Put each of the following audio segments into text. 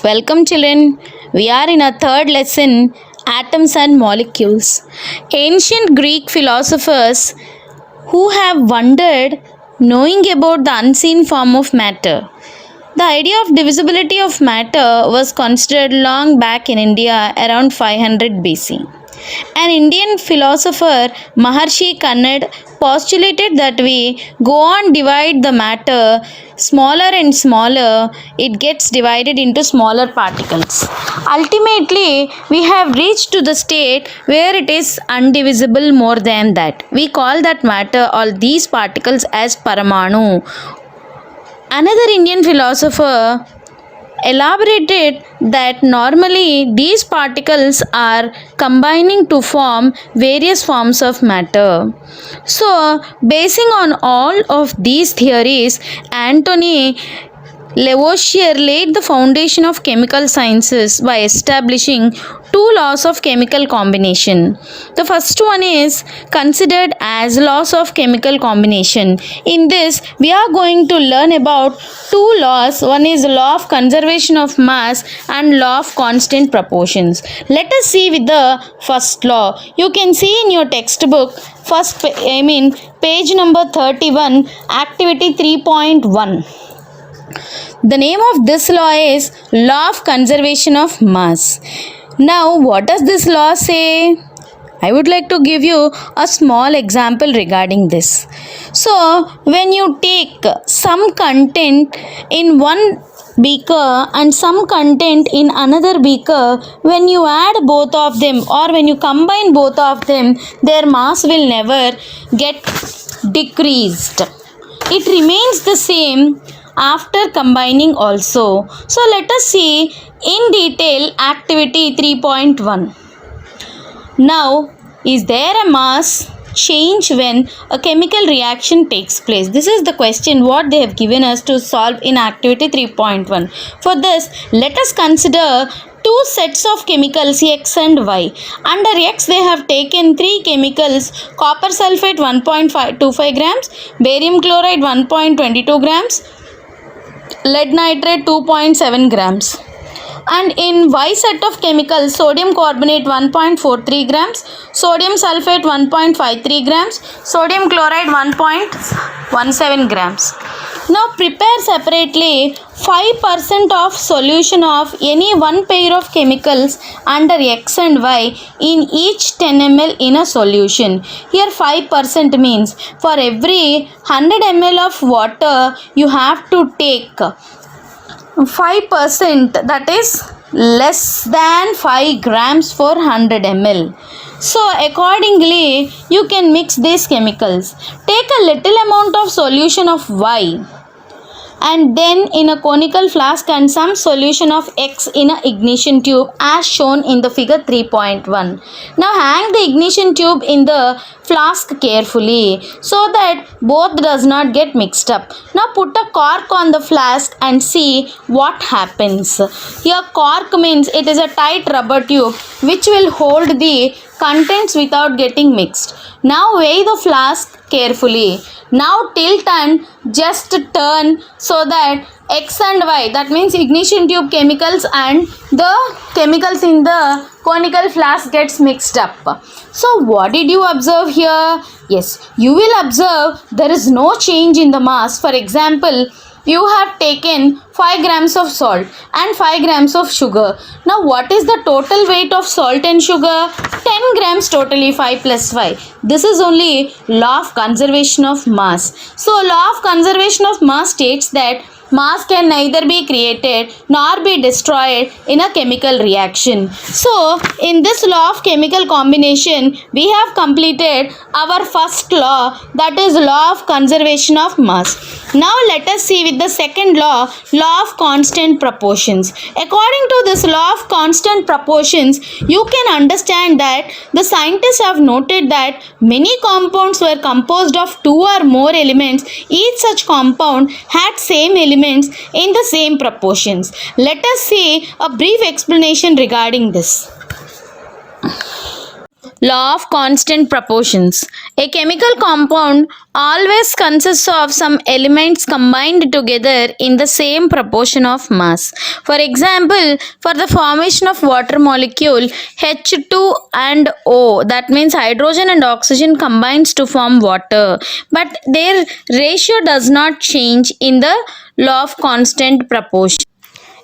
Welcome, children. We are in our third lesson, Atoms and Molecules. Ancient Greek philosophers who have wondered knowing about the unseen form of matter. The idea of divisibility of matter was considered long back in India around 500 BC. An Indian philosopher, Maharshi Kannad, postulated that we go on divide the matter smaller and smaller, it gets divided into smaller particles. Ultimately, we have reached to the state where it is undivisible more than that. We call that matter all these particles as Paramanu. Another Indian philosopher elaborated that normally these particles are combining to form various forms of matter. So, basing on all of these theories, Anthony Lavoisier laid the foundation of chemical sciences by establishing two laws of chemical combination. The first one is considered as laws of chemical combination. In this, we are going to learn about two laws. One is law of conservation of mass and law of constant proportions. Let us see with the first law. You can see in your textbook, page number 31, activity 3.1. The name of this law is Law of Conservation of Mass. Now, what does this law say? I would like to give you a small example regarding this. So, when you take some content in one beaker and some content in another beaker, when you add both of them or when you combine both of them, their mass will never get decreased. It remains the same after combining also. So let us see in detail activity 3.1. Now, is there a mass change when a chemical reaction takes place? This is the question what they have given us to solve in activity 3.1. For this, let us consider two sets of chemicals X and Y. Under X, they have taken three chemicals: copper sulfate 1.25 grams, barium chloride 1.22 grams, lead nitrate 2.7 grams. And in Y set of chemicals, sodium carbonate 1.43 grams, sodium sulfate 1.53 grams, sodium chloride 1.17 grams. Now prepare separately 5% of solution of any one pair of chemicals under X and Y in each 10 ml in a solution. Here 5% means for every 100 ml of water you have to take 5%, that is less than 5 grams for 100 ml. So accordingly you can mix these chemicals. Take a little amount of solution of Y and then in a conical flask and some solution of X in a ignition tube as shown in the figure 3.1. Now hang the ignition tube in the flask carefully so that both does not get mixed up. Now put a cork on the flask and see what happens. Here cork means it is a tight rubber tube which will hold the contents without getting mixed. Now weigh the flask carefully. Now tilt and just turn so that X and Y, that means ignition tube chemicals and the chemicals in the conical flask gets mixed up. So what did you observe here? Yes, you will observe there is no change in the mass. For example, you have taken 5 grams of salt and 5 grams of sugar. Now what is the total weight of salt and sugar? 10 grams totally, 5 plus 5. This is only law of conservation of mass. So law of conservation of mass states that mass can neither be created nor be destroyed in a chemical reaction. So in this law of chemical combination, we have completed our first law, that is law of conservation of mass. Now let us see with the second law, law of constant proportions. According to this law of constant proportions, you can understand that the scientists have noted that many compounds were composed of two or more elements. Each such compound had same elements in the same proportions. Let us see a brief explanation regarding this. Law of constant proportions. A chemical compound always consists of some elements combined together in the same proportion of mass. For example, for the formation of water molecule H2 and O, that means hydrogen and oxygen combines to form water, but their ratio does not change in the law of constant proportion.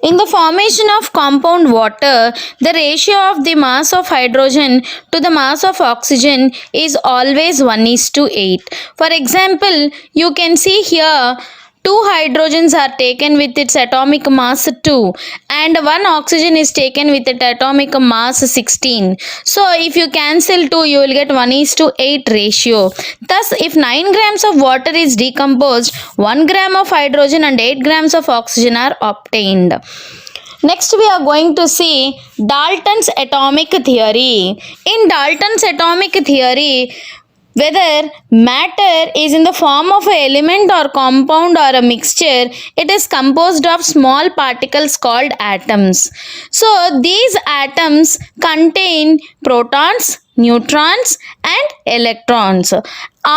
In the formation of compound water, the ratio of the mass of hydrogen to the mass of oxygen is always 1:8. For example, you can see here two hydrogens are taken with its atomic mass 2 and one oxygen is taken with its atomic mass 16. So if you cancel 2, you will get 1:8 ratio. Thus, if 9 grams of water is decomposed, 1 gram of hydrogen and 8 grams of oxygen are obtained. Next, we are going to see Dalton's atomic theory. In Dalton's atomic theory, whether matter is in the form of an element or compound or a mixture, it is composed of small particles called atoms. So, these atoms contain protons, neutrons and electrons.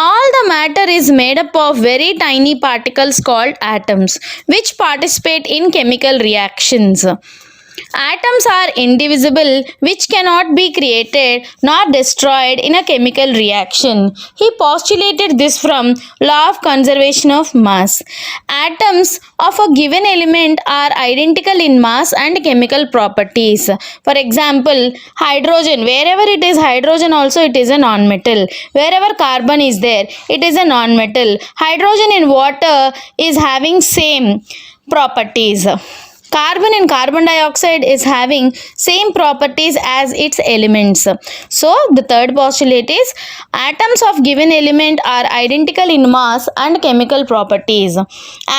All the matter is made up of very tiny particles called atoms, which participate in chemical reactions. Atoms are indivisible, which cannot be created nor destroyed in a chemical reaction. He postulated this from law of conservation of mass. Atoms of a given element are identical in mass and chemical properties. For example, hydrogen, wherever it is hydrogen also it is a non-metal. Wherever carbon is there, it is a non-metal. Hydrogen in water is having same properties. Carbon in carbon dioxide is having same properties as its elements. So, the third postulate is atoms of given element are identical in mass and chemical properties.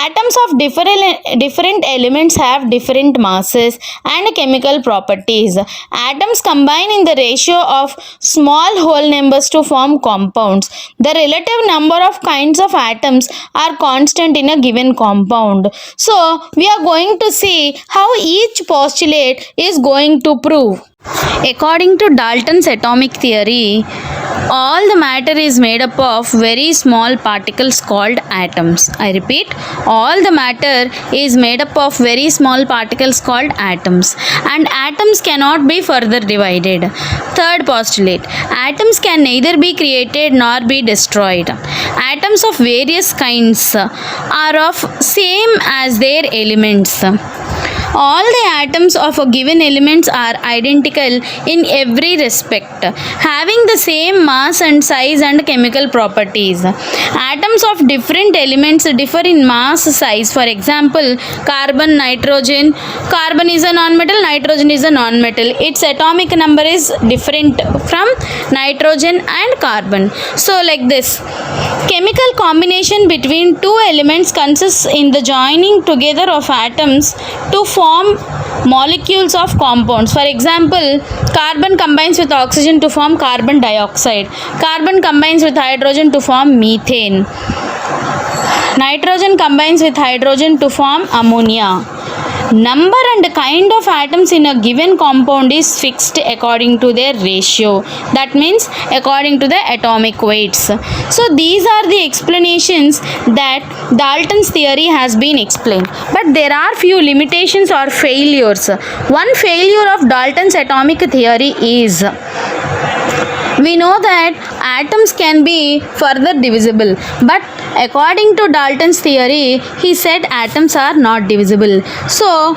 Atoms of different elements have different masses and chemical properties. Atoms combine in the ratio of small whole numbers to form compounds. The relative number of kinds of atoms are constant in a given compound. So, we are going to see how each postulate is going to prove. According to Dalton's atomic theory, all the matter is made up of very small particles called atoms. I repeat, all the matter is made up of very small particles called atoms, and atoms cannot be further divided. Third postulate, atoms can neither be created nor be destroyed. Atoms of various kinds are of same as their elements. All the atoms of a given elements are identical in every respect, having the same mass and size and chemical properties. Atoms of different elements differ in mass, size. For example, carbon, nitrogen. Carbon is a non-metal, nitrogen is a non-metal. Its atomic number is different from nitrogen and carbon. So, like this. Chemical combination between two elements consists in the joining together of atoms to form molecules of compounds. For example, carbon combines with oxygen to form carbon dioxide. Carbon combines with hydrogen to form methane. Nitrogen combines with hydrogen to form ammonia. Number and kind of atoms in a given compound is fixed according to their ratio. That means according to the atomic weights. So these are the explanations that Dalton's theory has been explained. But there are few limitations or failures. One failure of Dalton's atomic theory is, we know that atoms can be further divisible, but according to Dalton's theory, he said atoms are not divisible. So,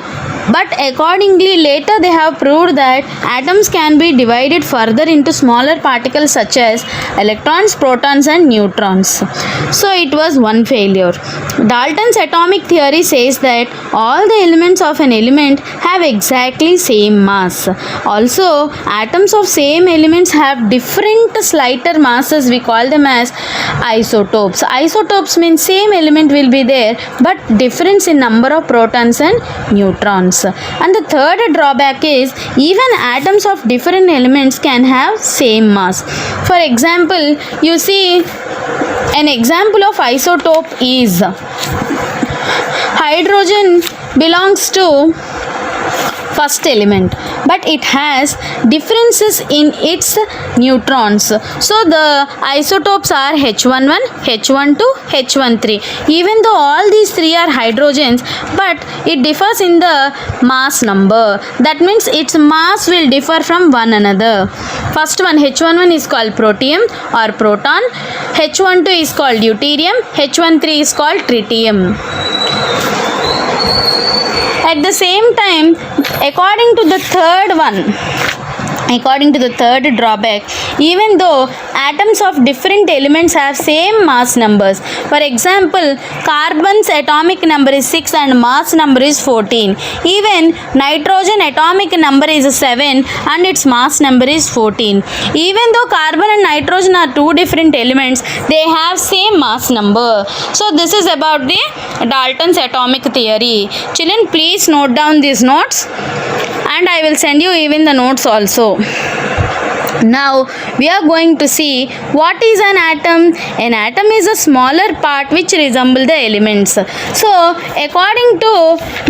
but accordingly later they have proved that atoms can be divided further into smaller particles such as electrons, protons and neutrons. So it was one failure. Dalton's atomic theory says that all the elements of an element have exactly same mass. Also, atoms of same elements have different slighter masses. We call them as isotopes. Isotopes means same element will be there but difference in number of protons and neutrons. And the third drawback is even atoms of different elements can have same mass. For example, you see an example of isotope is hydrogen belongs to first element, but it has differences in its neutrons. So the isotopes are H11, H12, H13. Even though all these three are hydrogens, but it differs in the mass number. That means its mass will differ from one another. First one, H11 is called protium or proton, H12 is called deuterium, H13 is called tritium. At the same time, according to the third drawback, even though atoms of different elements have same mass numbers, for example, carbon's atomic number is 6 and mass number is 14. Even nitrogen atomic number is 7 and its mass number is 14. Even though carbon and nitrogen are two different elements, they have same mass number. So this is about the Dalton's atomic theory. Children, please note down these notes, and I will send you even the notes also. Now we are going to see what is an atom. An atom is a smaller part which resemble the elements. So according to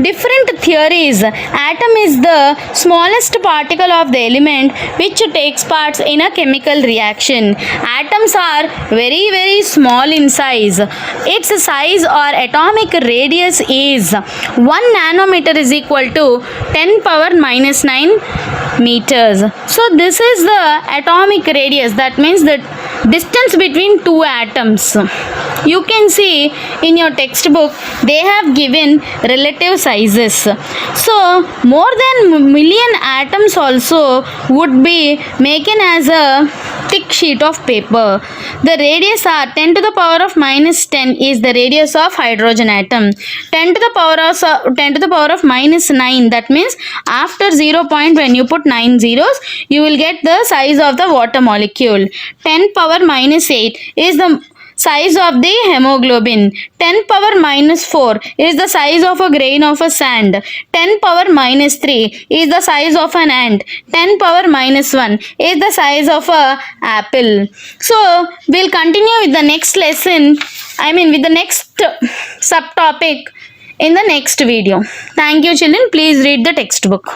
different theories, atom is the smallest particle of the element which takes parts in a chemical reaction. Atoms are very small in size. Its size or atomic radius is 1 nanometer is equal to 10 power minus 9 meters. So this is the atomic radius, that means the distance between two atoms. You can see in your textbook they have given relative sizes. So more than million atoms also would be making as a thick sheet of paper. The radius are 10 to the power of minus 10 is the radius of hydrogen atom. 10 to the power of minus 9, that means after 0 point when you put 9 zeros, you will get the size of the water molecule. 10 power minus 8 is the size of the hemoglobin. 10 power minus 4 is the size of a grain of a sand. 10 power minus 3 is the size of an ant. 10 power minus 1 is the size of a apple. So we'll continue with the next lesson, with the next subtopic in the next video. Thank you children. Please read the textbook.